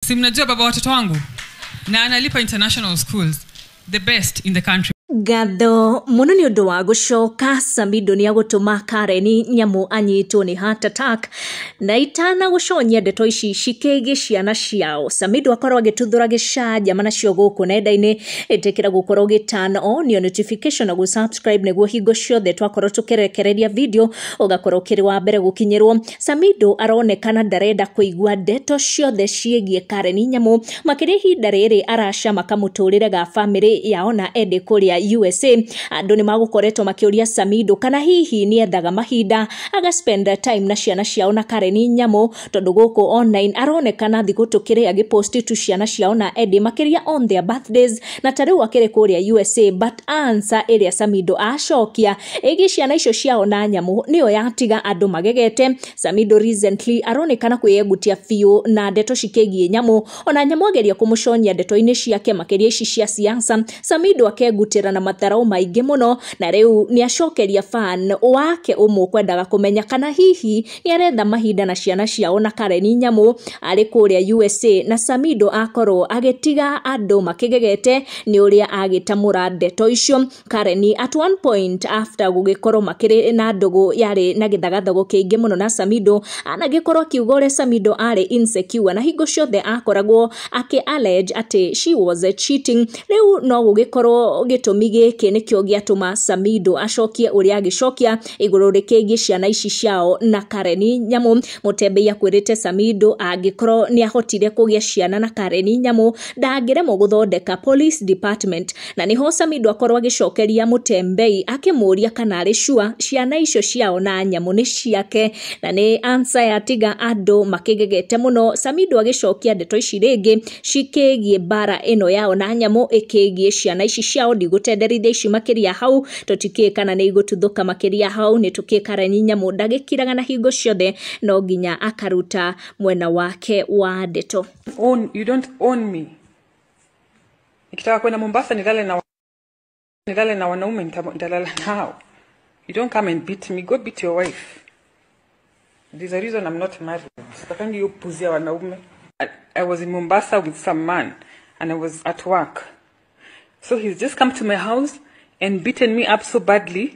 Si mnajua baba watoto wangu na analipa international schools, the best in the country. Gatho muno ni undu wa gucoka Samido ni agutuma Karen Nyamu anyitwo ni heart attack na itana guconya ndeto ici cikege ciana ciao. Samido akorwo agituthura gicaja mana cio guku nenda-ini itikira gukorwo gitana on notification na subscribe neguo hingo ciothe twakorwo tukerekereria video ugakorwo kiri wa mbere gukinyirwo. Samido aronekana ndarenda kuigua ndeto ciothe ciegie Karen Nyamu makiri hinda riri aracama kamuturire ga family yao na ende kuria USA. Andu ni magukoretwo makiuria Samido kana hihi ni ethaga mahinda aga spend time na ciana ciao na Karen Nyamu tondu guku online aronekana thiku tukiri agipost tu ciana ciao na edi makiria on their birthdays na tariu akiri kuria USA, but answer area Samido acokia igi ciana icio ciao na Nyamu niyo yatiga andu magegete. Samido recently aronekana kwiyegutia fiu na ndeto cikegie Nyamu, ona Nyamu ageria kumuconya ndeto-ini ciake makiria ici cia siasa. Samido akegutira na matarau maingi muno na riu ni acokeria fan wake umwe kwendaga kumenya kana hihi ni aretha mahinda na ciana ciao na Karen Nyamu ari kuria USA, na Samido akorwo agetiga andu makigegete ni uria agitamura ndeto icio. Karen at one point after gugikorwo makiri na ndugu yari na githagathago kiingi muno na Samido anagikorwo kiugore Samido ari insecure na hingo ciothe akoragwo allege ati she was cheating. Riu no gugikorwo gitumi giki nikio giatuma Samido acokie uria agicokia iguru rikigie ciana ici ciao na Karen Nyamu. Mutembe akwirite Samido agikorwo ni ahotire kugia ciana na Karen Nyamu ndangiremwo guthondeka police department, na niho Samido akorwo agicokeria Mutembe akimuria kana ari sure ciana icio ciao na Nyamu ni ciake, na ni answer yatiga andu makigegete muno. Samido agicokia ndeto ici ringi cikigie bara ino yao na Nyamu ikigie ciana ici ciao ndigutenderithia ici makiria hau tutikie kana ni igututhuka makiria hau ni tukie Karen Nyamu ndagikiraga na hingo ciothe no nginya akaruta mwena wake wa ndeto. You don't own me. Nikitaka kwenda Mombasa nilale na wanaume nitalala nao. You don't come and beat me. Go beat your wife. There's a reason I'm not married. Sitakangi hiyo puzi ya wanaume. I was in Mombasa with some man and I was at work. So he's just come to my house and beaten me up so badly